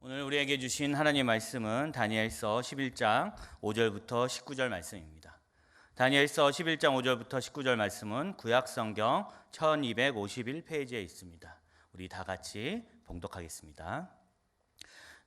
오늘 우리에게 주신 하나님의 말씀은 다니엘서 11장 5절부터 19절 말씀입니다. 다니엘서 11장 5절부터 19절 말씀은 구약성경 1251페이지에 있습니다. 우리 다 같이 봉독하겠습니다.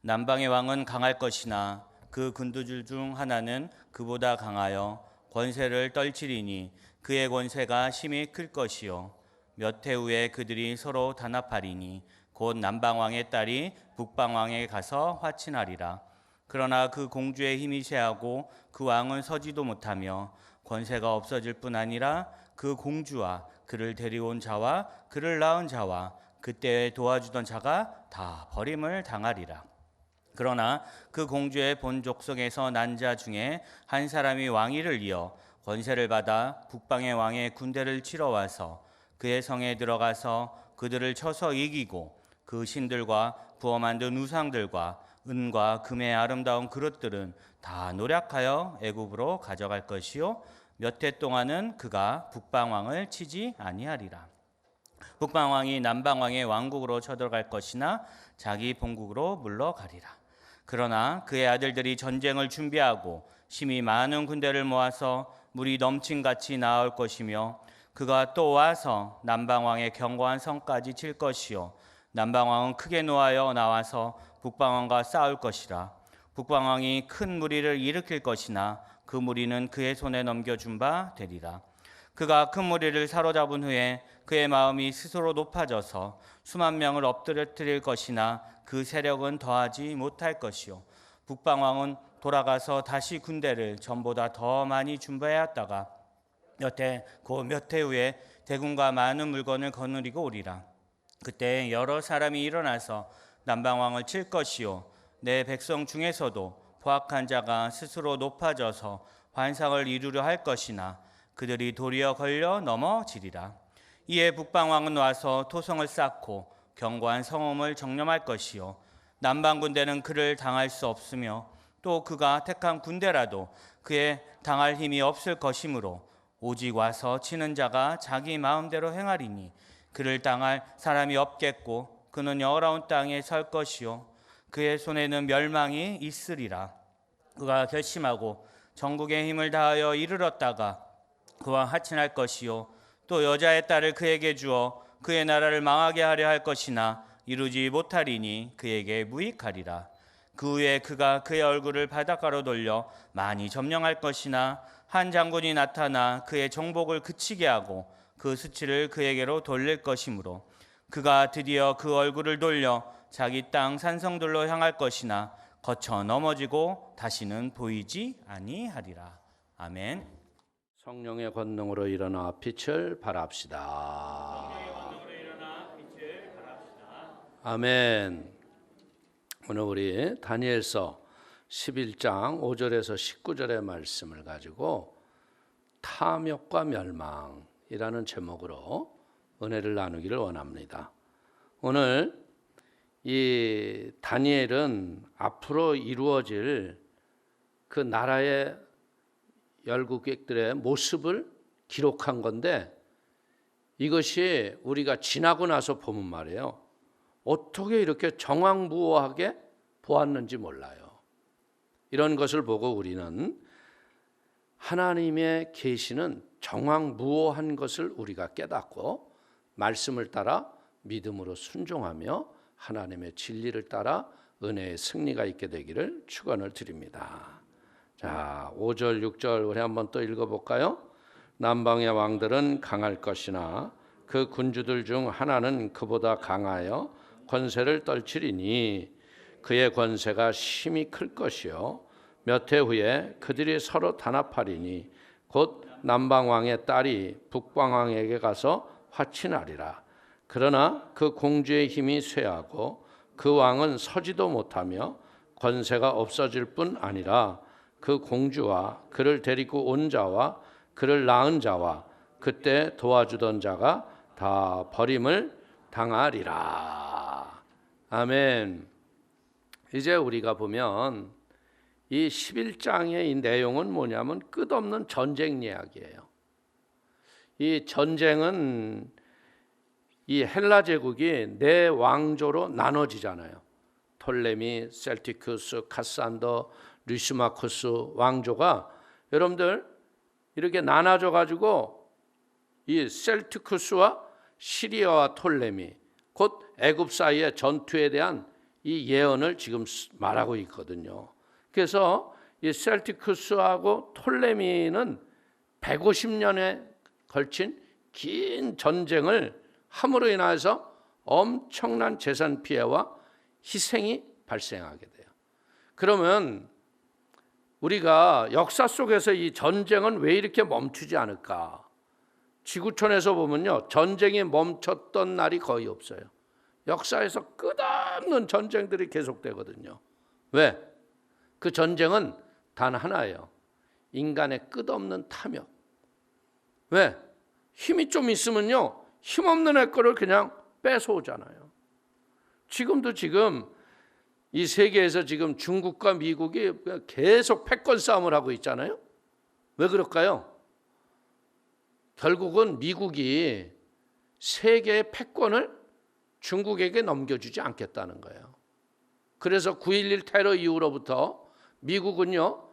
남방의 왕은 강할 것이나 그 군두줄 중 하나는 그보다 강하여 권세를 떨치리니 그의 권세가 심히 클 것이요 몇 해 후에 그들이 서로 단합하리니 곧 남방왕의 딸이 북방왕에게 가서 화친하리라. 그러나 그 공주의 힘이 쇠하고 그 왕은 서지도 못하며 권세가 없어질 뿐 아니라 그 공주와 그를 데려온 자와 그를 낳은 자와 그때 도와주던 자가 다 버림을 당하리라. 그러나 그 공주의 본 족속에서 난 자 중에 한 사람이 왕위를 이어 권세를 받아 북방의 왕의 군대를 치러 와서 그의 성에 들어가서 그들을 쳐서 이기고 그 신들과 부어 만든 우상들과 은과 금의 아름다운 그릇들은 다 노략하여 애굽으로 가져갈 것이요 몇 해 동안은 그가 북방왕을 치지 아니하리라. 북방왕이 남방왕의 왕국으로 쳐들어갈 것이나 자기 본국으로 물러가리라. 그러나 그의 아들들이 전쟁을 준비하고 심히 많은 군대를 모아서 물이 넘친같이 나올 것이며 그가 또 와서 남방왕의 견고한 성까지 칠 것이요 남방왕은 크게 노하여 나와서 북방왕과 싸울 것이라. 북방왕이 큰 무리를 일으킬 것이나 그 무리는 그의 손에 넘겨준 바 되리라. 그가 큰 무리를 사로잡은 후에 그의 마음이 스스로 높아져서 수만 명을 엎드려뜨릴 것이나 그 세력은 더하지 못할 것이요 북방왕은 돌아가서 다시 군대를 전보다 더 많이 준비하였다가 몇 해 후에 대군과 많은 물건을 거느리고 오리라. 그때 여러 사람이 일어나서 남방왕을 칠 것이요 내 백성 중에서도 포악한 자가 스스로 높아져서 환상을 이루려 할 것이나 그들이 도리어 걸려 넘어지리라. 이에 북방왕은 와서 토성을 쌓고 견고한 성읍을 정념할 것이요 남방 군대는 그를 당할 수 없으며 또 그가 택한 군대라도 그에 당할 힘이 없을 것이므로 오직 와서 치는 자가 자기 마음대로 행하리니 그를 당할 사람이 없겠고 그는 여호와의 땅에 설 것이요 그의 손에는 멸망이 있으리라. 그가 결심하고 전국의 힘을 다하여 이르렀다가 그와 하친할 것이요 또 여자의 딸을 그에게 주어 그의 나라를 망하게 하려 할 것이나 이루지 못하리니 그에게 무익하리라. 그 후에 그가 그의 얼굴을 바닷가로 돌려 많이 점령할 것이나 한 장군이 나타나 그의 정복을 그치게 하고 그 수치를 그에게로 돌릴 것이므로 그가 드디어 그 얼굴을 돌려 자기 땅 산성들로 향할 것이나 거쳐 넘어지고 다시는 보이지 아니하리라. 아멘. 성령의 권능으로 일어나 빛을 발합시다. 아멘. 오늘 우리 다니엘서 11장 5절에서 19절의 말씀을 가지고 탐욕과 멸망이라는 제목으로 은혜를 나누기를 원합니다. 오늘 이 다니엘은 앞으로 이루어질 그 나라의 열국객들의 모습을 기록한 건데 이것이 우리가 지나고 나서 보면 말이에요. 어떻게 이렇게 정황부호하게 보았는지 몰라요. 이런 것을 보고 우리는 하나님의 계시는 정황무오한 것을 우리가 깨닫고 말씀을 따라 믿음으로 순종하며 하나님의 진리를 따라 은혜의 승리가 있게 되기를 축원을 드립니다. 자, 5절 6절 우리 한번 또 읽어볼까요? 남방의 왕들은 강할 것이나 그 군주들 중 하나는 그보다 강하여 권세를 떨치리니 그의 권세가 심히 클 것이요 몇 해 후에 그들이 서로 단합하리니 곧 남방왕의 딸이 북방왕에게 가서 화친하리라. 그러나 그 공주의 힘이 쇠하고 그 왕은 서지도 못하며 권세가 없어질 뿐 아니라 그 공주와 그를 데리고 온 자와 그를 낳은 자와 그때 도와주던 자가 다 버림을 당하리라. 아멘. 이제 우리가 보면 이 11장의 이 내용은 뭐냐면 끝없는 전쟁 이야기예요. 이 전쟁은 이 헬라 제국이 네 왕조로 나눠지잖아요. 톨레미, 셀티쿠스, 카산더, lysimakus 왕조가 여러분들 이렇게 나눠져 가지고 이 셀티쿠스와 시리아와 톨레미 곧 애굽 사이의 전투에 대한 이 예언을 지금 말하고 있거든요. 그래서 이 셀티쿠스하고 톨레미는 150년에 걸친 긴 전쟁을 함으로 인해서 엄청난 재산 피해와 희생이 발생하게 돼요. 그러면 우리가 역사 속에서 이 전쟁은 왜 이렇게 멈추지 않을까? 지구촌에서 보면요, 전쟁이 멈췄던 날이 거의 없어요. 역사에서 끝없는 전쟁들이 계속되거든요. 왜? 그 전쟁은 단 하나예요. 인간의 끝없는 탐욕. 왜? 힘이 좀 있으면요, 힘없는 애 거를 그냥 뺏어오잖아요. 지금도 지금 이 세계에서 지금 중국과 미국이 계속 패권 싸움을 하고 있잖아요. 왜 그럴까요? 결국은 미국이 세계의 패권을 중국에게 넘겨주지 않겠다는 거예요. 그래서 9.11 테러 이후로부터 미국은요,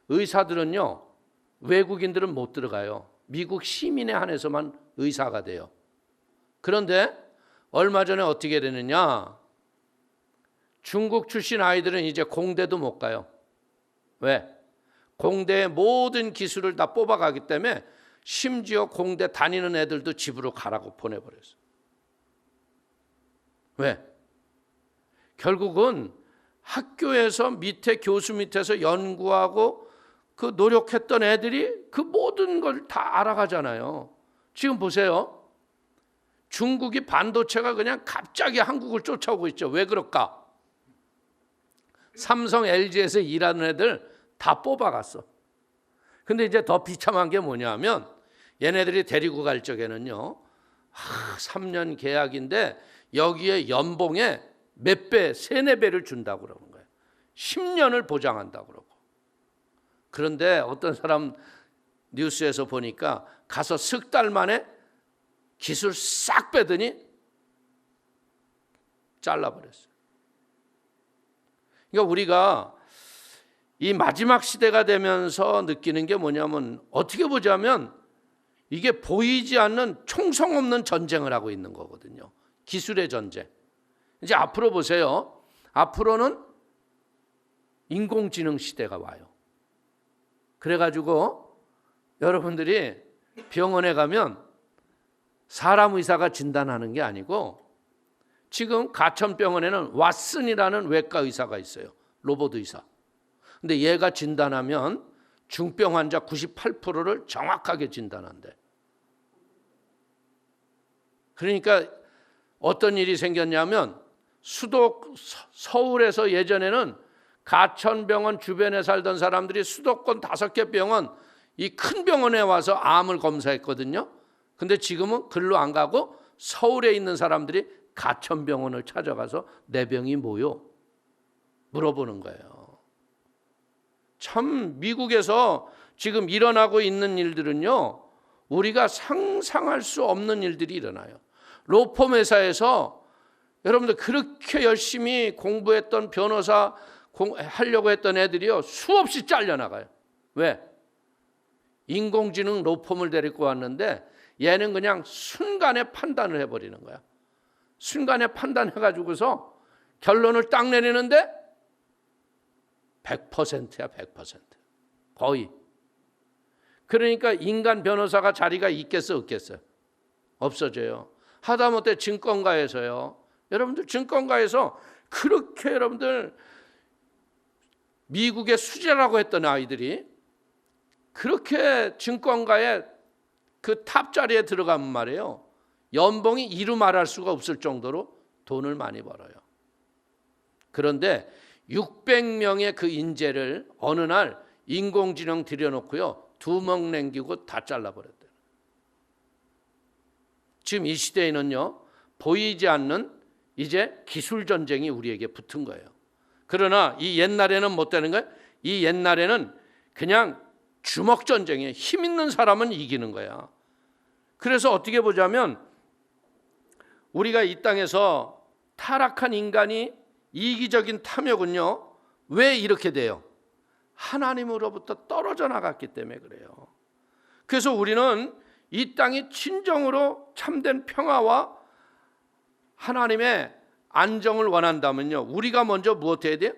의사들은요, 외국인들은 못 들어가요. 미국 시민에 한해서만 의사가 돼요. 그런데 얼마 전에 어떻게 되느냐? 중국 출신 아이들은 이제 공대도 못 가요. 왜? 공대의 모든 기술을 다 뽑아가기 때문에 심지어 공대 다니는 애들도 집으로 가라고 보내버렸어요. 왜? 결국은 학교에서 밑에 교수 밑에서 연구하고 그 노력했던 애들이 그 모든 걸 다 알아가잖아요. 지금 보세요. 중국이 반도체가 그냥 갑자기 한국을 쫓아오고 있죠. 왜 그럴까? 삼성, LG에서 일하는 애들 다 뽑아갔어. 근데 이제 더 비참한 게 뭐냐면 얘네들이 데리고 갈 적에는요, 3년 계약인데 여기에 연봉에 몇 배, 3, 4배를 준다고 그러는 거예요. 10년을 보장한다고 그러고. 그런데 어떤 사람 뉴스에서 보니까 가서 석 달 만에 기술 싹 빼더니 잘라버렸어요. 그러니까 우리가 이 마지막 시대가 되면서 느끼는 게 뭐냐면 어떻게 보자면 이게 보이지 않는 총성 없는 전쟁을 하고 있는 거거든요. 기술의 전쟁. 이제 앞으로 보세요. 앞으로는 인공지능 시대가 와요. 그래가지고 여러분들이 병원에 가면 사람 의사가 진단하는 게 아니고 지금 가천병원에는 왓슨이라는 외과 의사가 있어요. 로봇 의사. 근데 얘가 진단하면 중병 환자 98%를 정확하게 진단한대. 그러니까 어떤 일이 생겼냐면 서울에서 예전에는 가천병원 주변에 살던 사람들이 수도권 5개 병원, 이 큰 병원에 와서 암을 검사했거든요. 근데 지금은 글로 안 가고 서울에 있는 사람들이 가천병원을 찾아가서 내 병이 뭐요? 물어보는 거예요. 참 미국에서 지금 일어나고 있는 일들은요, 우리가 상상할 수 없는 일들이 일어나요. 로펌 회사에서 여러분들 그렇게 열심히 공부했던 변호사 하려고 했던 애들이요, 수없이 잘려나가요. 왜? 인공지능 로펌을 데리고 왔는데 얘는 그냥 순간에 판단을 해버리는 거야. 순간에 판단해가지고서 결론을 딱 내리는데 100%야, 100%. 거의. 그러니까 인간 변호사가 자리가 있겠어, 없겠어요? 없어져요. 하다못해 증권가에서요. 여러분들 증권가에서 그렇게 여러분들 미국의 수재라고 했던 아이들이 그렇게 증권가의 그 탑 자리에 들어가면 말이에요, 연봉이 이루 말할 수가 없을 정도로 돈을 많이 벌어요. 그런데 600명의 그 인재를 어느 날 인공지능 들여놓고요, 2명 남기고 다 잘라버렸대요. 지금 이 시대에는요, 보이지 않는 이제 기술 전쟁이 우리에게 붙은 거예요. 그러나 이 옛날에는 못 되는 거예요. 이 옛날에는 그냥 주먹 전쟁이에요. 힘 있는 사람은 이기는 거야. 그래서 어떻게 보자면 우리가 이 땅에서 타락한 인간이 이기적인 탐욕은요, 왜 이렇게 돼요? 하나님으로부터 떨어져 나갔기 때문에 그래요. 그래서 우리는 이 땅이 진정으로 참된 평화와 하나님의 안정을 원한다면요, 우리가 먼저 무엇 해야 돼요?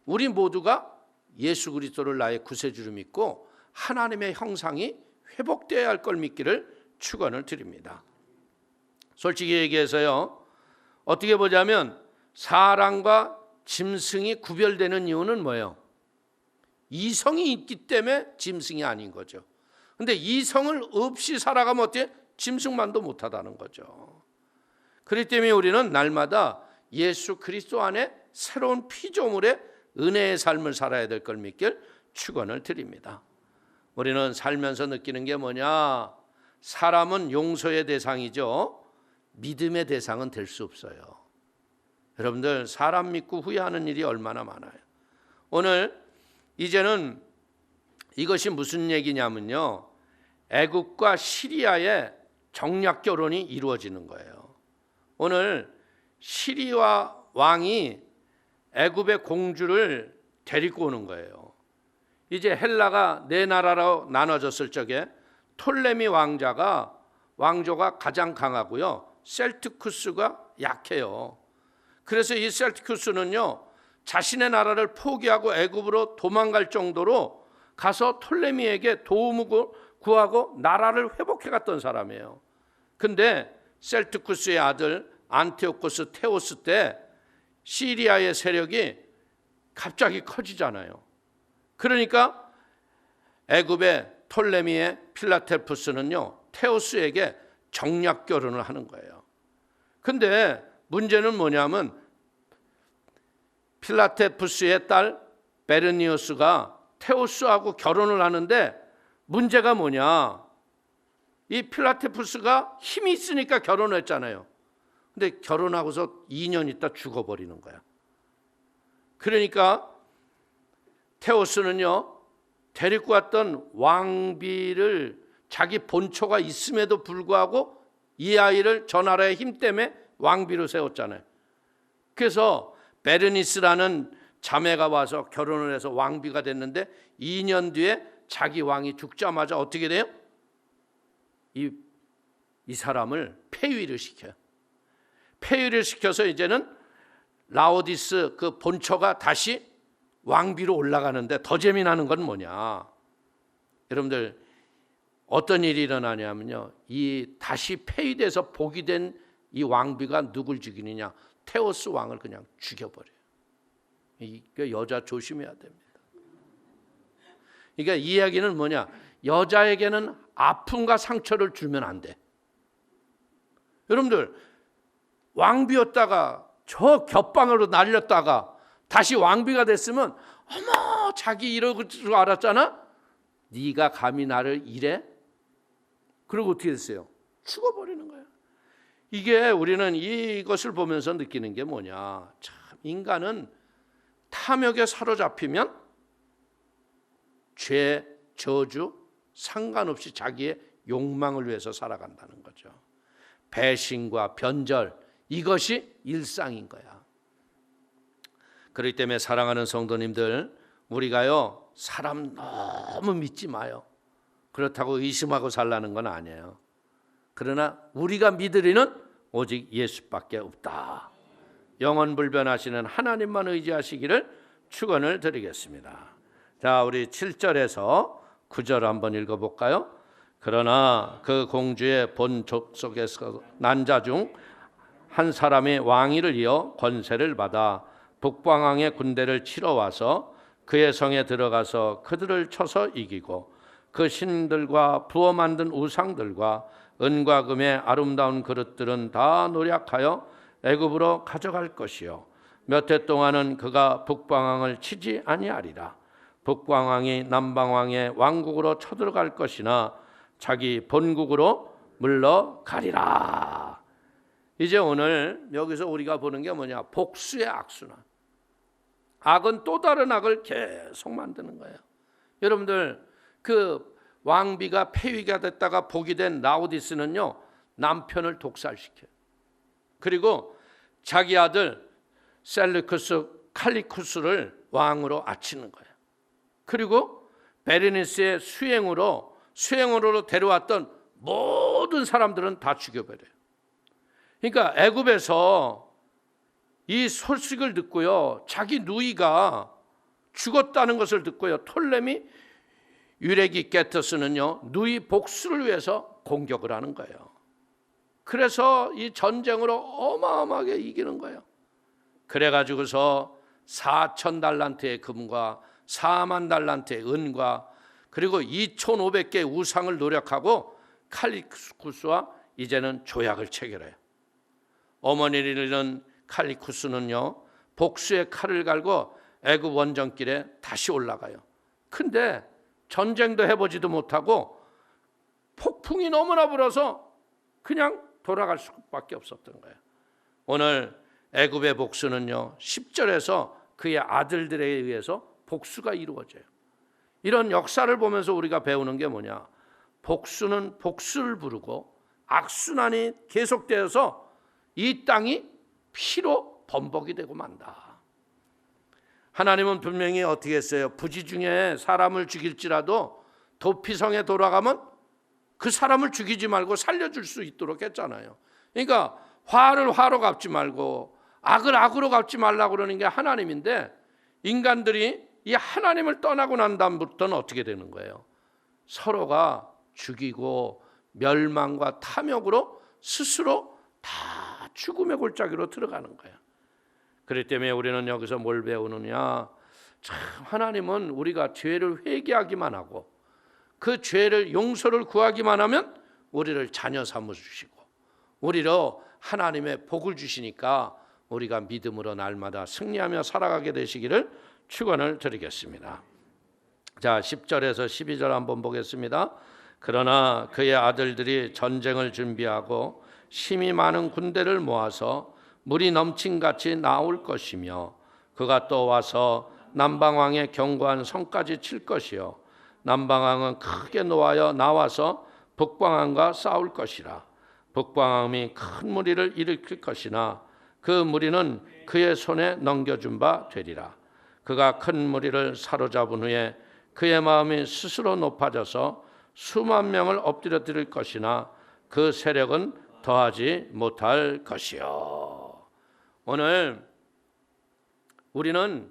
우리 모두가 예수 그리스도를 나의 구세주로 믿고 하나님의 형상이 회복되어야 할 걸 믿기를 축원을 드립니다. 솔직히 얘기해서요, 어떻게 보자면 사람과 짐승이 구별되는 이유는 뭐예요? 이성이 있기 때문에 짐승이 아닌 거죠. 근데 이성을 없이 살아가면 어때요? 짐승만도 못하다는 거죠. 그렇기 때문에 우리는 날마다 예수 그리스도 안에 새로운 피조물의 은혜의 삶을 살아야 될 걸 믿길 축원을 드립니다. 우리는 살면서 느끼는 게 뭐냐? 사람은 용서의 대상이죠. 믿음의 대상은 될 수 없어요. 여러분들, 사람 믿고 후회하는 일이 얼마나 많아요. 오늘 이제는 이것이 무슨 얘기냐면요, 애굽과 시리아의 정략 결혼이 이루어지는 거예요. 오늘 시리아 왕이 애굽의 공주를 데리고 오는 거예요. 이제 헬라가 네 나라로 나눠졌을 적에 톨레미 왕조가 가장 강하고요, 셀트쿠스가 약해요. 그래서 이 셀트쿠스는요, 자신의 나라를 포기하고 애굽으로 도망갈 정도로 가서 톨레미에게 도움을 구하고 나라를 회복해 갔던 사람이에요. 근데 셀트쿠스의 아들 안티오코스 테오스 때 시리아의 세력이 갑자기 커지잖아요. 그러니까 애굽의 톨레미의 필라텔푸스는요, 테오스에게 정략 결혼을 하는 거예요. 근데 문제는 뭐냐면 필라텔푸스의 딸 베르니우스가 테오스하고 결혼을 하는데, 문제가 뭐냐? 이 필라텔푸스가 힘이 있으니까 결혼을 했잖아요. 근데 결혼하고서 2년 있다 죽어버리는 거야. 그러니까 테오스는요, 데리고 왔던 왕비를 자기 본초가 있음에도 불구하고 이 아이를 저 나라의 힘 때문에 왕비로 세웠잖아요. 그래서 베르니스라는 자매가 와서 결혼을 해서 왕비가 됐는데 2년 뒤에 자기 왕이 죽자마자 어떻게 돼요? 이 사람을 폐위를 시켜요. 폐위를 시켜서 이제는 라오디스 그 본처가 다시 왕비로 올라가는데, 더 재미나는 건 뭐냐? 여러분들, 어떤 일이 일어나냐면요, 이 다시 폐위돼서 복이 된 이 왕비가 누굴 죽이느냐? 테오스 왕을 그냥 죽여버려요. 이게 여자 조심해야 됩니다. 그러니까 이 이야기는 뭐냐? 여자에게는 아픔과 상처를 주면 안 돼. 여러분들, 왕비였다가 저 겹방으로 날렸다가 다시 왕비가 됐으면 어머, 자기 이럴 줄 알았잖아? 네가 감히 나를 이래? 그리고 어떻게 됐어요? 죽어버리는 거야. 이게 우리는 이것을 보면서 느끼는 게 뭐냐? 참, 인간은 탐욕에 사로잡히면 죄, 저주 상관없이 자기의 욕망을 위해서 살아간다는 거죠. 배신과 변절, 이것이 일상인 거야. 그렇기 때문에 사랑하는 성도님들, 우리가요, 사람 너무 믿지 마요. 그렇다고 의심하고 살라는 건 아니에요. 그러나 우리가 믿으리는 오직 예수밖에 없다. 영원 불변하시는 하나님만 의지하시기를 축원을 드리겠습니다. 자, 우리 7절에서 9절 한번 읽어볼까요? 그러나 그 공주의 본 족속에서 난 자 중 한 사람이 왕위를 이어 권세를 받아 북방왕의 군대를 치러 와서 그의 성에 들어가서 그들을 쳐서 이기고 그 신들과 부어 만든 우상들과 은과 금의 아름다운 그릇들은 다 노략하여 애굽으로 가져갈 것이요 몇 해 동안은 그가 북방왕을 치지 아니하리라. 북방왕이 남방왕의 왕국으로 쳐들어갈 것이나 자기 본국으로 물러가리라. 이제 오늘 여기서 우리가 보는 게 뭐냐? 복수의 악순환. 악은 또 다른 악을 계속 만드는 거예요. 여러분들, 그 왕비가 폐위가 됐다가 복이 된 라오디스는요, 남편을 독살시켜요. 그리고 자기 아들 셀루쿠스 칼리쿠스를 왕으로 아치는 거예요. 그리고 베르니스의 수행으로 데려왔던 모든 사람들은 다 죽여버려요. 그러니까 애굽에서 이 소식을 듣고요, 자기 누이가 죽었다는 것을 듣고요, 톨레미 유레기게터스는요 누이 복수를 위해서 공격을 하는 거예요. 그래서 이 전쟁으로 어마어마하게 이기는 거예요. 그래가지고서 4,000달란트의 금과 4만 달란트의 은과 그리고 2,500개의 우상을 노력하고 칼리쿠스와 이제는 조약을 체결해요. 어머니를 잃은 칼리쿠스는요 복수의 칼을 갈고 애굽 원정길에 다시 올라가요. 근데 전쟁도 해보지도 못하고 폭풍이 너무나 불어서 그냥 돌아갈 수밖에 없었던 거예요. 오늘 애굽의 복수는요 10절에서 그의 아들들에 의해서 복수가 이루어져요. 이런 역사를 보면서 우리가 배우는 게 뭐냐, 복수는 복수를 부르고 악순환이 계속되어서 이 땅이 피로 범벅이 되고 만다. 하나님은 분명히 어떻게 했어요? 부지 중에 사람을 죽일지라도 도피성에 돌아가면 그 사람을 죽이지 말고 살려줄 수 있도록 했잖아요. 그러니까 화를 화로 갚지 말고 악을 악으로 갚지 말라고 그러는 게 하나님인데, 인간들이 이 하나님을 떠나고 난 다음부터는 어떻게 되는 거예요? 서로가 죽이고 멸망과 탐욕으로 스스로 다 죽음의 골짜기로 들어가는 거예요. 그렇기 때문에 우리는 여기서 뭘 배우느냐, 참 하나님은 우리가 죄를 회개하기만 하고 그 죄를 용서를 구하기만 하면 우리를 자녀 삼으시고 우리로 하나님의 복을 주시니까 우리가 믿음으로 날마다 승리하며 살아가게 되시기를 축원을 드리겠습니다. 자, 10절에서 12절 한번 보겠습니다. 그러나 그의 아들들이 전쟁을 준비하고 힘이 많은 군대를 모아서 물이 넘친같이 나올 것이며 그가 또 와서 남방왕의 견고한 성까지 칠 것이요 남방왕은 크게 노하여 나와서 북방왕과 싸울 것이라. 북방왕이 큰 무리를 일으킬 것이나 그 무리는 그의 손에 넘겨준 바 되리라. 그가 큰 무리를 사로잡은 후에 그의 마음이 스스로 높아져서 수만 명을 엎드려 드릴 것이나 그 세력은 더하지 못할 것이요. 오늘 우리는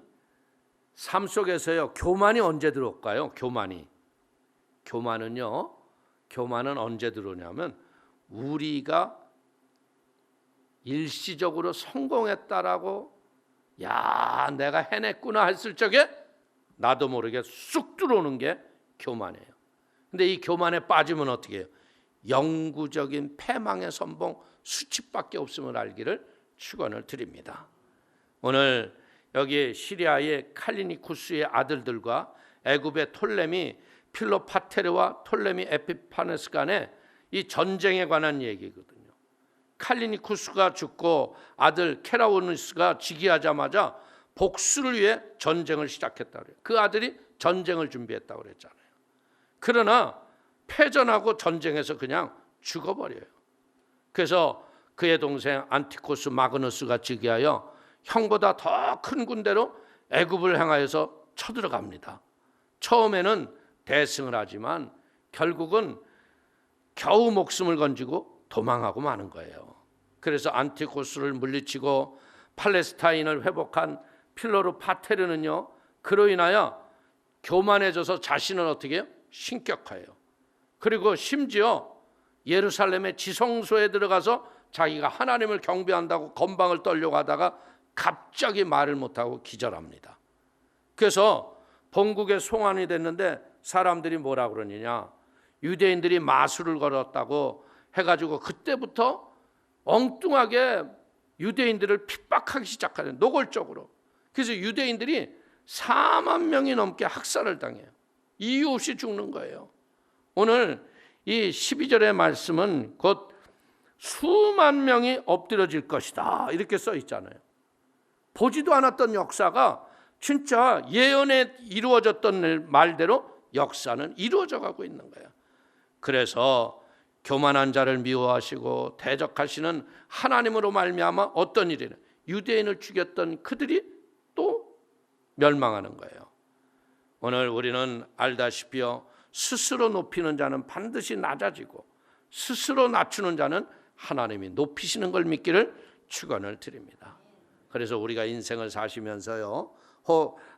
삶 속에서요 교만이 언제 들어올까요? 교만은 언제 들어오냐면 우리가 일시적으로 성공했다라고 야 내가 해냈구나 했을 적에 나도 모르게 쑥 들어오는 게 교만이에요. 근데 이 교만에 빠지면 어떻게 해요? 영구적인 패망의 선봉 수치밖에 없음을 알기를 축원을 드립니다. 오늘 여기 시리아의 칼리니쿠스의 아들들과 애굽의 톨레미 필로파테르와 톨레미 에피파네스 간의 이 전쟁에 관한 얘기거든요. 칼리니쿠스가 죽고 아들 케라우누스가 즉위하자마자 복수를 위해 전쟁을 시작했다고 그래요. 그 아들이 전쟁을 준비했다고 그랬잖아요. 그러나 패전하고 전쟁에서 그냥 죽어버려요. 그래서 그의 동생 안티코스 마그누스가 즉위하여 형보다 더 큰 군대로 애굽을 향하여서 쳐들어갑니다. 처음에는 대승을 하지만 결국은 겨우 목숨을 건지고 도망하고 마는 거예요. 그래서 안티코스를 물리치고 팔레스타인을 회복한 필로르 파테르는요 그로 인하여 교만해져서 자신을 어떻게 해요? 신격화해요. 그리고 심지어 예루살렘의 지성소에 들어가서 자기가 하나님을 경배한다고 건방을 떨려고 하다가 갑자기 말을 못하고 기절합니다. 그래서 본국에 송환이 됐는데 사람들이 뭐라 그러느냐, 유대인들이 마술을 걸었다고 해가지고 그때부터 엉뚱하게 유대인들을 핍박하기 시작하는 노골적으로. 그래서 유대인들이 4만 명이 넘게 학살을 당해요. 이유 없이 죽는 거예요. 오늘 이 12절의 말씀은 곧 수만 명이 엎드려질 것이다 이렇게 써 있잖아요. 보지도 않았던 역사가 진짜 예언에 이루어졌던 말대로 역사는 이루어져 가고 있는 거예요. 그래서 교만한 자를 미워하시고 대적하시는 하나님으로 말미암아 어떤 일이냐, 유대인을 죽였던 그들이 또 멸망하는 거예요. 오늘 우리는 알다시피요, 스스로 높이는 자는 반드시 낮아지고 스스로 낮추는 자는 하나님이 높이시는 걸 믿기를 축원을 드립니다. 그래서 우리가 인생을 사시면서요,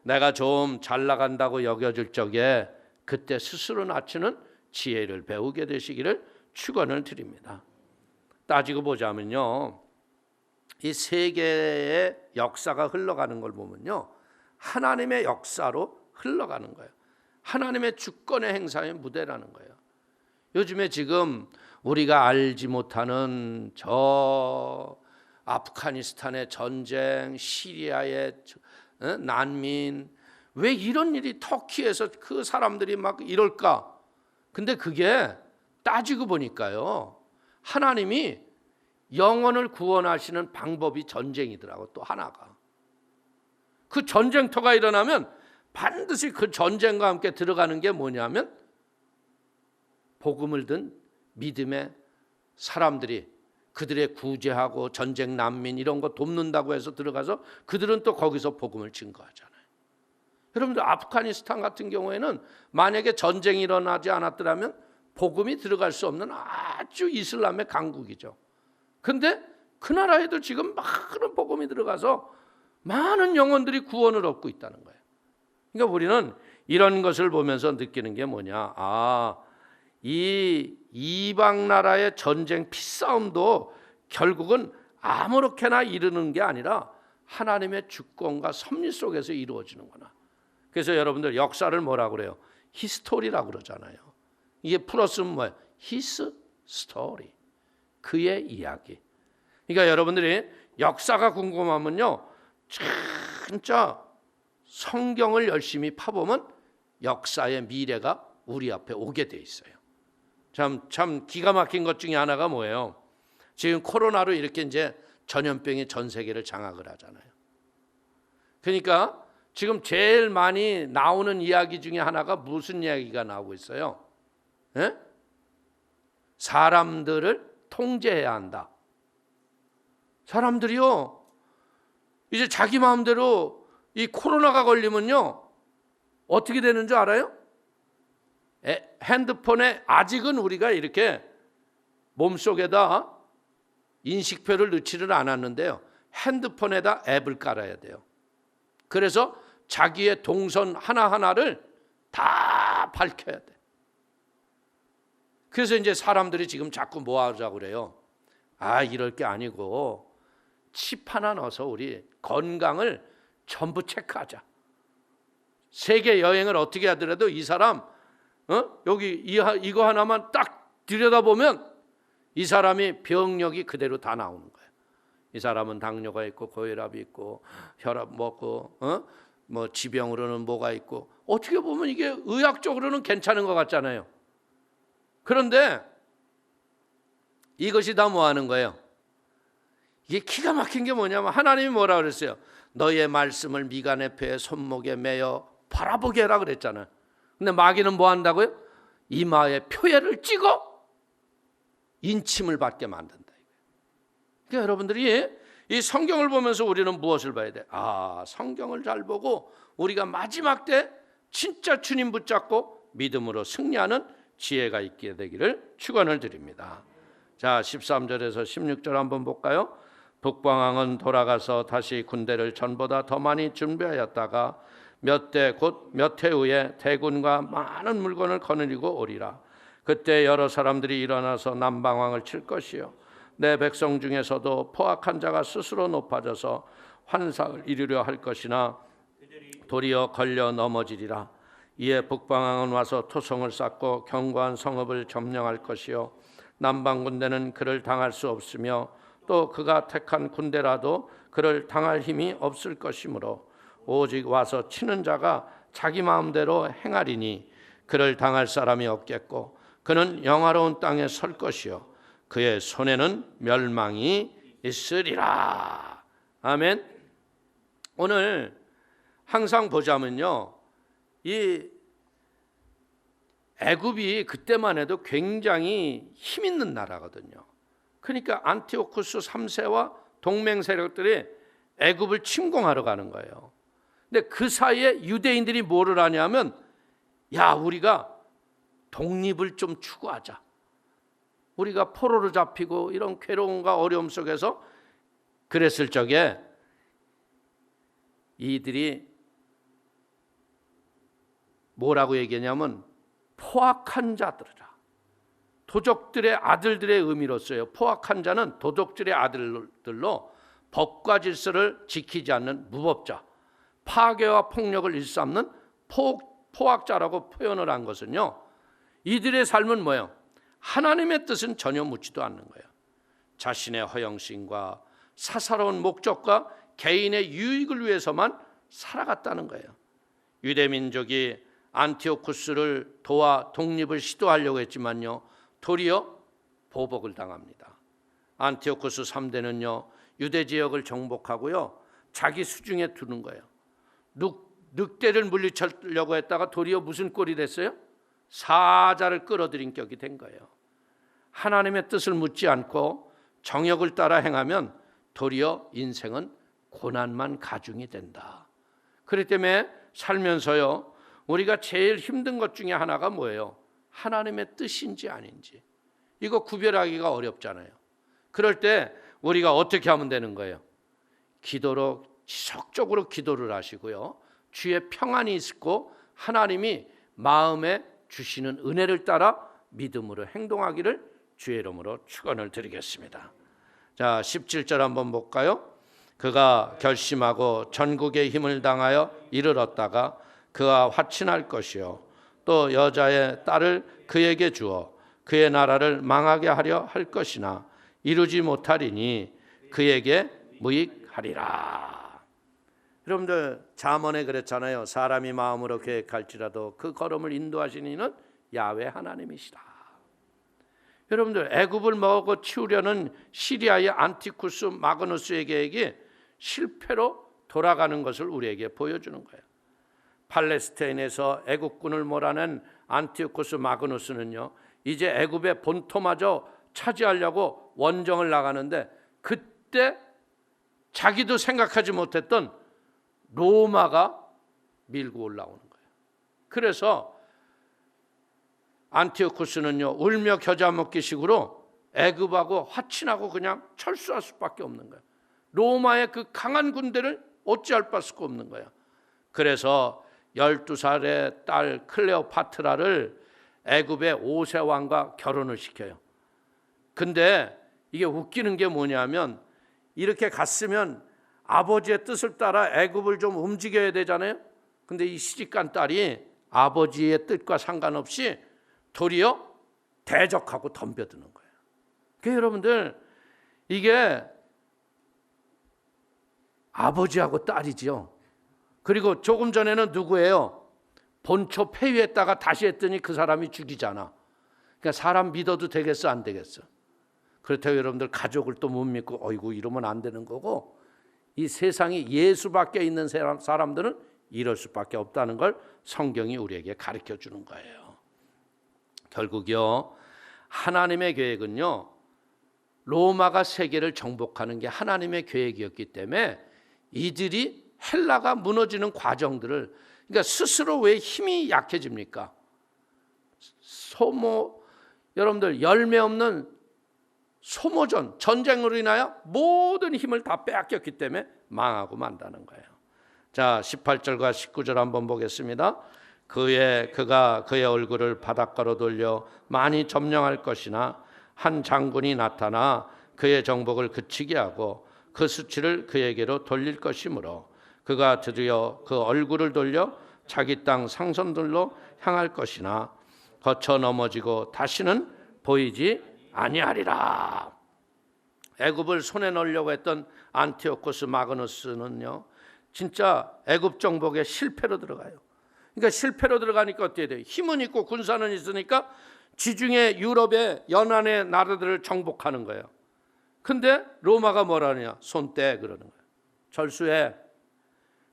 내가 좀 잘 나간다고 여겨질 적에 그때 스스로 낮추는 지혜를 배우게 되시기를 축원을 드립니다. 따지고 보자면요, 이 세계의 역사가 흘러가는 걸 보면요, 하나님의 역사로 흘러가는 거예요. 하나님의 주권의 행사의 무대라는 거예요. 요즘에 지금 우리가 알지 못하는 저 아프가니스탄의 전쟁, 시리아의 난민, 왜 이런 일이 터키에서 그 사람들이 막 이럴까? 근데 그게 따지고 보니까요, 하나님이 영혼을 구원하시는 방법이 전쟁이더라고. 또 하나가, 그 전쟁터가 일어나면 반드시 그 전쟁과 함께 들어가는 게 뭐냐면 복음을 든 믿음의 사람들이 그들의 구제하고 전쟁 난민 이런 거 돕는다고 해서 들어가서 그들은 또 거기서 복음을 증거하잖아요. 여러분들 아프가니스탄 같은 경우에는 만약에 전쟁이 일어나지 않았더라면 복음이 들어갈 수 없는 아주 이슬람의 강국이죠. 근데 그 나라에도 지금 많은 복음이 들어가서 많은 영혼들이 구원을 얻고 있다는 거예요. 그러니까 우리는 이런 것을 보면서 느끼는 게 뭐냐, 이 이방 나라의 전쟁 피싸움도 결국은 아무렇게나 이루는 게 아니라 하나님의 주권과 섭리 속에서 이루어지는구나. 그래서 여러분들 역사를 뭐라고 그래요? 히스토리라고 그러잖아요. 이게 플러스는 뭐예요? His story, 그의 이야기. 그러니까 여러분들이 역사가 궁금하면요, 진짜 성경을 열심히 파보면 역사의 미래가 우리 앞에 오게 돼 있어요. 참 기가 막힌 것 중에 하나가 뭐예요? 지금 코로나로 이렇게 이제 전염병이 전 세계를 장악을 하잖아요. 그러니까 지금 제일 많이 나오는 이야기 중에 하나가 무슨 이야기가 나오고 있어요? 에? 사람들을 통제해야 한다. 사람들이요, 이제 자기 마음대로 이 코로나가 걸리면요 어떻게 되는 줄 알아요? 핸드폰에 아직은 우리가 이렇게 몸속에다 인식표를 넣지를 않았는데요, 핸드폰에다 앱을 깔아야 돼요. 그래서 자기의 동선 하나하나를 다 밝혀야 돼. 그래서 이제 사람들이 지금 자꾸 뭐 하자고 그래요? 이럴 게 아니고 칩 하나 넣어서 우리 건강을 전부 체크하자. 세계 여행을 어떻게 하더라도 이 사람 여기 이거 하나만 딱 들여다보면 이 사람이 병력이 그대로 다 나오는 거예요. 이 사람은 당뇨가 있고 고혈압이 있고 혈압 먹고 뭐 지병으로는 뭐가 있고, 어떻게 보면 이게 의학적으로는 괜찮은 것 같잖아요. 그런데 이것이 다 뭐 하는 거예요? 이게 기가 막힌 게 뭐냐면 하나님이 뭐라 그랬어요? 너의 말씀을 미간의 폐에 손목에 매어 바라보게 해라 그랬잖아요. 근데 마귀는 뭐 한다고요? 이마에 표회를 찍어 인침을 받게 만든다. 그러니까 여러분들이 이 성경을 보면서 우리는 무엇을 봐야 돼? 성경을 잘 보고 우리가 마지막 때 진짜 주님 붙잡고 믿음으로 승리하는 지혜가 있게 되기를 축원을 드립니다. 자, 13절에서 16절 한번 볼까요? 북방왕은 돌아가서 다시 군대를 전보다 더 많이 준비하였다가 몇 해 후에 대군과 많은 물건을 거느리고 오리라. 그때 여러 사람들이 일어나서 남방왕을 칠 것이요, 내 백성 중에서도 포악한 자가 스스로 높아져서 환상을 이루려 할 것이나 도리어 걸려 넘어지리라. 이에 북방왕은 와서 토성을 쌓고 견고한 성읍을 점령할 것이요, 남방 군대는 그를 당할 수 없으며 또 그가 택한 군대라도 그를 당할 힘이 없을 것이므로 오직 와서 치는 자가 자기 마음대로 행하리니 그를 당할 사람이 없겠고 그는 영화로운 땅에 설 것이요 그의 손에는 멸망이 있으리라. 아멘. 오늘 항상 보자면요, 이 애굽이 그때만 해도 굉장히 힘 있는 나라거든요. 그러니까 안티오쿠스 3세와 동맹 세력들이 애굽을 침공하러 가는 거예요. 근데 그 사이에 유대인들이 뭐를 하냐면, 야, 우리가 독립을 좀 추구하자. 우리가 포로로 잡히고 이런 괴로움과 어려움 속에서 그랬을 적에 이들이 뭐라고 얘기하냐면 포악한 자들이라. 도적들의 아들들의 의미로 써요. 포악한 자는 도적들의 아들들로 법과 질서를 지키지 않는 무법자, 파괴와 폭력을 일삼는 포악자라고 표현을 한 것은요, 이들의 삶은 뭐예요? 하나님의 뜻은 전혀 묻지도 않는 거예요. 자신의 허영심과 사사로운 목적과 개인의 유익을 위해서만 살아갔다는 거예요. 유대민족이 안티오쿠스를 도와 독립을 시도하려고 했지만요, 도리어 보복을 당합니다. 안티오쿠스 3대는요, 유대 지역을 정복하고요, 자기 수중에 두는 거예요. 늑대를 물리치려고 했다가 도리어 무슨 꼴이 됐어요? 사자를 끌어들인 격이 된 거예요. 하나님의 뜻을 묻지 않고 정욕을 따라 행하면 도리어 인생은 고난만 가중이 된다. 그렇기 때문에 살면서요, 우리가 제일 힘든 것 중에 하나가 뭐예요? 하나님의 뜻인지 아닌지. 이거 구별하기가 어렵잖아요. 그럴 때 우리가 어떻게 하면 되는 거예요? 기도로, 지속적으로 기도를 하시고요, 주의 평안이 있고 하나님이 마음에 주시는 은혜를 따라 믿음으로 행동하기를 주의 이름으로 축원을 드리겠습니다. 자, 17절 한번 볼까요? 그가 결심하고 전국의 힘을 당하여 이를 얻다가 그와 화친할 것이요, 또 여자의 딸을 그에게 주어 그의 나라를 망하게 하려 할 것이나 이루지 못하리니 그에게 무익하리라. 여러분들, 잠언에 그랬잖아요. 사람이 마음으로 계획할지라도 그 걸음을 인도하시는 이는 야훼 하나님이시라. 여러분들, 애굽을 먹어 치우려는 시리아의 안티쿠스 마그누스의 계획이 실패로 돌아가는 것을 우리에게 보여주는 거예요. 팔레스타인에서 애국군을 몰아낸 안티오쿠스 마그누스는요, 이제 애굽의 본토마저 차지하려고 원정을 나가는데, 그때 자기도 생각하지 못했던 로마가 밀고 올라오는 거예요. 그래서 안티오쿠스는요, 울며 겨자 먹기식으로 애굽하고 화친하고 그냥 철수할 수밖에 없는 거예요. 로마의 그 강한 군대를 어찌할 수가 없는 거예요. 그래서 12살의 딸 클레오파트라를 애굽의 5세 왕과 결혼을 시켜요. 근데 이게 웃기는 게 뭐냐면, 이렇게 갔으면 아버지의 뜻을 따라 애굽을 좀 움직여야 되잖아요. 근데 이 시집간 딸이 아버지의 뜻과 상관없이 도리어 대적하고 덤벼드는 거예요. 그러니까 여러분들, 이게 아버지하고 딸이지요. 그리고 조금 전에는 누구예요? 본초 폐위했다가 다시 했더니 그 사람이 죽이잖아. 그러니까 사람 믿어도 되겠어, 안 되겠어? 그렇다고 여러분들, 가족을 또 못 믿고 어이구 이러면 안 되는 거고, 이 세상에 예수밖에 있는 사람들은 이럴 수밖에 없다는 걸 성경이 우리에게 가르쳐 주는 거예요. 결국요, 하나님의 계획은요, 로마가 세계를 정복하는 게 하나님의 계획이었기 때문에 이들이 헬라가 무너지는 과정들을, 그러니까 스스로 왜 힘이 약해집니까? 여러분들, 열매 없는 소모전, 전쟁으로 인하여 모든 힘을 다 빼앗겼기 때문에 망하고 만다는 거예요. 자, 18절과 19절 한번 보겠습니다. 그가 그의 얼굴을 바닷가로 돌려 많이 점령할 것이나 한 장군이 나타나 그의 정복을 그치게 하고 그 수치를 그에게로 돌릴 것이므로 그가 드디어 그 얼굴을 돌려 자기 땅 상선들로 향할 것이나 거쳐 넘어지고 다시는 보이지 아니하리라. 애굽을 손에 넣으려고 했던 안티오쿠스 마그누스는요, 진짜 애굽 정복에 실패로 들어가요. 그러니까 실패로 들어가니까 어떻게 돼요? 힘은 있고 군사는 있으니까 지중해 유럽의 연안의 나라들을 정복하는 거예요. 근데 로마가 뭐라느냐? 손 떼 그러는 거예요. 절수해.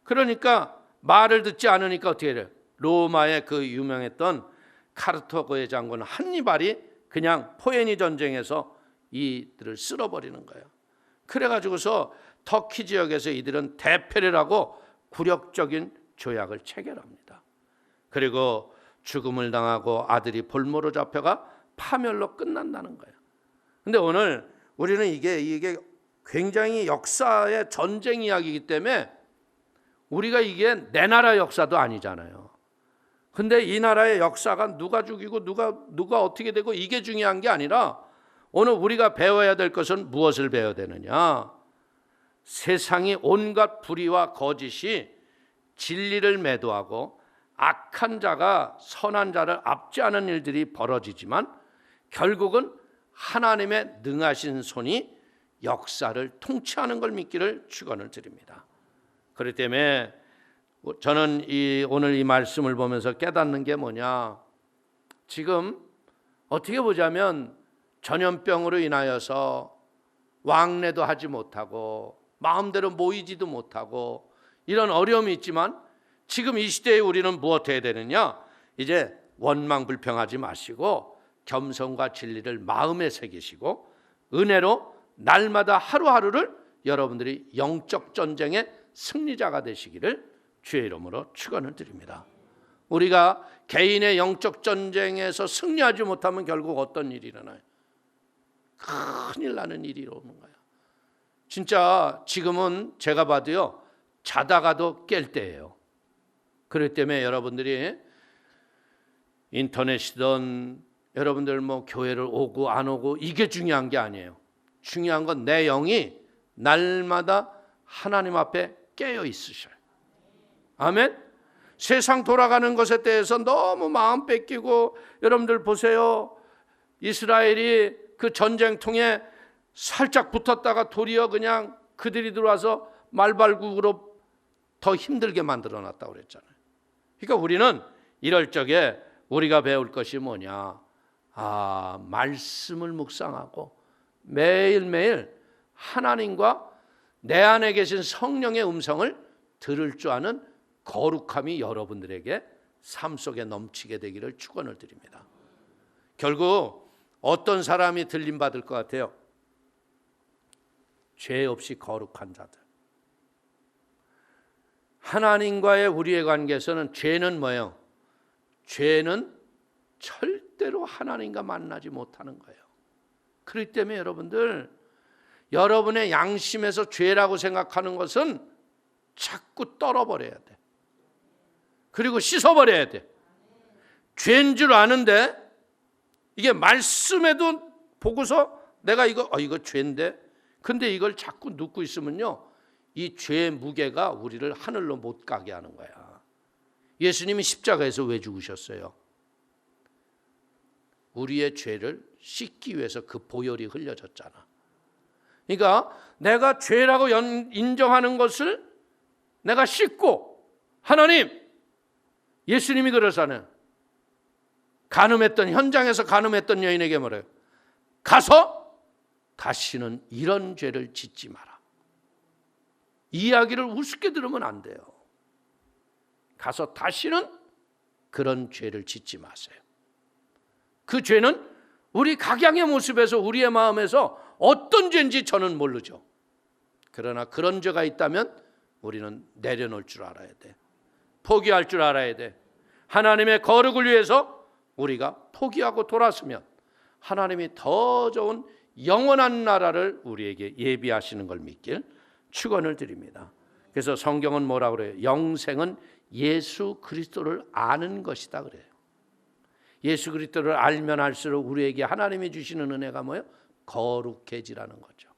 그러니까 말을 듣지 않으니까 어떻게 돼요? 로마의 그 유명했던 카르타고의 장군 한니발이 그냥 포에니 전쟁에서 이들을 쓸어버리는 거예요. 그래가지고서 터키 지역에서 이들은 대패를 하고 굴욕적인 조약을 체결합니다. 그리고 죽음을 당하고 아들이 볼모로 잡혀가 파멸로 끝난다는 거예요. 근데 오늘 우리는 이게 굉장히 역사의 전쟁 이야기이기 때문에 우리가 이게 내 나라 역사도 아니잖아요. 근데 이 나라의 역사가 누가 죽이고 누가 어떻게 되고 이게 중요한 게 아니라 오늘 우리가 배워야 될 것은 무엇을 배워야 되느냐? 세상이 온갖 불의와 거짓이 진리를 매도하고 악한 자가 선한 자를 압제하는 일들이 벌어지지만 결국은 하나님의 능하신 손이 역사를 통치하는 걸 믿기를 축원을 드립니다. 그렇기 때문에 저는 오늘 이 말씀을 보면서 깨닫는 게 뭐냐, 지금 어떻게 보자면 전염병으로 인하여서 왕래도 하지 못하고 마음대로 모이지도 못하고 이런 어려움이 있지만 지금 이 시대에 우리는 무엇 해야 되느냐? 이제 원망 불평하지 마시고 겸손과 진리를 마음에 새기시고 은혜로 날마다 하루하루를 여러분들이 영적 전쟁의 승리자가 되시기를 주의 이름으로 축원을 드립니다. 우리가 개인의 영적 전쟁에서 승리하지 못하면 결국 어떤 일이 일어나요? 큰일 나는 일이 오는 거예요. 진짜 지금은 제가 봐도요, 자다가도 깰 때예요. 그렇기 때문에 여러분들이 인터넷이든 여러분들 교회를 오고 안 오고 이게 중요한 게 아니에요. 중요한 건 내 영이 날마다 하나님 앞에 깨어 있으셔요. 아멘. 세상 돌아가는 것에 대해서 너무 마음 뺏기고, 여러분들 보세요. 이스라엘이 그 전쟁통에 살짝 붙었다가 도리어 그냥 그들이 들어와서 말발굽으로 더 힘들게 만들어 놨다고 그랬잖아요. 그러니까 우리는 이럴 적에 우리가 배울 것이 뭐냐? 말씀을 묵상하고 매일매일 하나님과 내 안에 계신 성령의 음성을 들을 줄 아는 거룩함이 여러분들에게 삶 속에 넘치게 되기를 축원을 드립니다. 결국 어떤 사람이 들림 받을 것 같아요? 죄 없이 거룩한 자들. 하나님과의 우리의 관계에서는 죄는 뭐예요? 죄는 절대로 하나님과 만나지 못하는 거예요. 그렇기 때문에 여러분들, 여러분의 양심에서 죄라고 생각하는 것은 자꾸 떨어버려야 돼. 그리고 씻어버려야 돼. 죄인 줄 아는데 이게 말씀에도 보고서 내가 이거 죄인데, 근데 이걸 자꾸 눕고 있으면요, 이 죄의 무게가 우리를 하늘로 못 가게 하는 거야. 예수님이 십자가에서 왜 죽으셨어요? 우리의 죄를 씻기 위해서 그 보혈이 흘려졌잖아. 그러니까 내가 죄라고 인정하는 것을 내가 씻고, 하나님, 예수님이 그러잖아요. 현장에서 간음했던 여인에게 뭐래요? 가서 다시는 이런 죄를 짓지 마라. 이 이야기를 우습게 들으면 안 돼요. 가서 다시는 그런 죄를 짓지 마세요. 그 죄는 우리 각양의 모습에서, 우리의 마음에서 어떤 죄인지 저는 모르죠. 그러나 그런 죄가 있다면 우리는 내려놓을 줄 알아야 돼. 포기할 줄 알아야 돼. 하나님의 거룩을 위해서 우리가 포기하고 돌아서면 하나님이 더 좋은 영원한 나라를 우리에게 예비하시는 걸 믿길 축원을 드립니다. 그래서 성경은 뭐라고 그래요? 영생은 예수 그리스도를 아는 것이다 그래요. 예수 그리스도를 알면 알수록 우리에게 하나님이 주시는 은혜가 뭐예요? 거룩해지라는 거죠.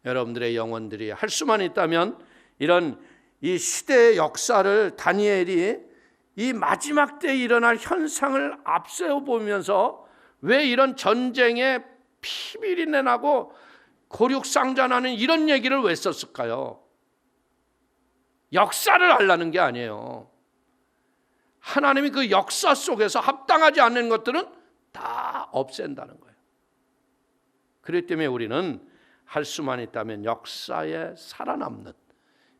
여러분들의 영혼들이 할 수만 있다면 이런 이 시대의 역사를 다니엘이 이 마지막 때에 일어날 현상을 앞세워 보면서 왜 이런 전쟁에 피비린내 나고 고륙상잔하는 이런 얘기를 왜 썼을까요? 역사를 알라는 게 아니에요. 하나님이 그 역사 속에서 합당하지 않는 것들은 다 없앤다는 거예요. 그렇기 때문에 우리는 할 수만 있다면 역사에 살아남는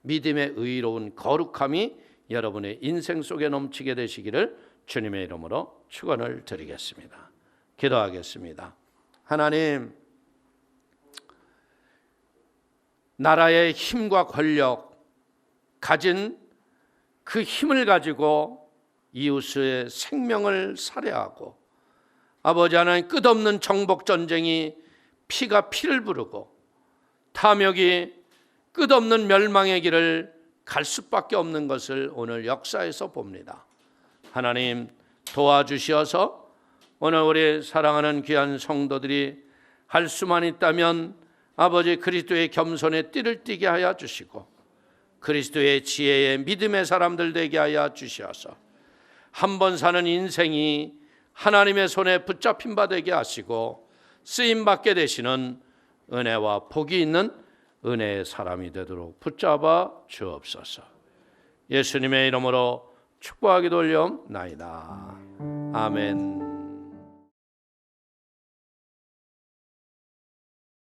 믿음의 의로운 거룩함이 여러분의 인생 속에 넘치게 되시기를 주님의 이름으로 축원을 드리겠습니다. 기도하겠습니다. 하나님, 나라의 힘과 권력 가진 그 힘을 가지고 이웃의 생명을 살해하고 아버지 하나님 끝없는 정복 전쟁이 피가 피를 부르고 탐욕이 끝없는 멸망의 길을 갈 수밖에 없는 것을 오늘 역사에서 봅니다. 하나님 도와주시어서 오늘 우리 사랑하는 귀한 성도들이 할 수만 있다면 아버지 그리스도의 겸손에 띠를 띠게 하여 주시고 그리스도의 지혜의 믿음의 사람들 되게 하여 주시어서 한 번 사는 인생이 하나님의 손에 붙잡힌 바 되게 하시고 쓰임받게 되시는 은혜와 복이 있는 은혜의 사람이 되도록 붙잡아 주옵소서. 예수님의 이름으로 축복하기도 올려옵나이다. 아멘.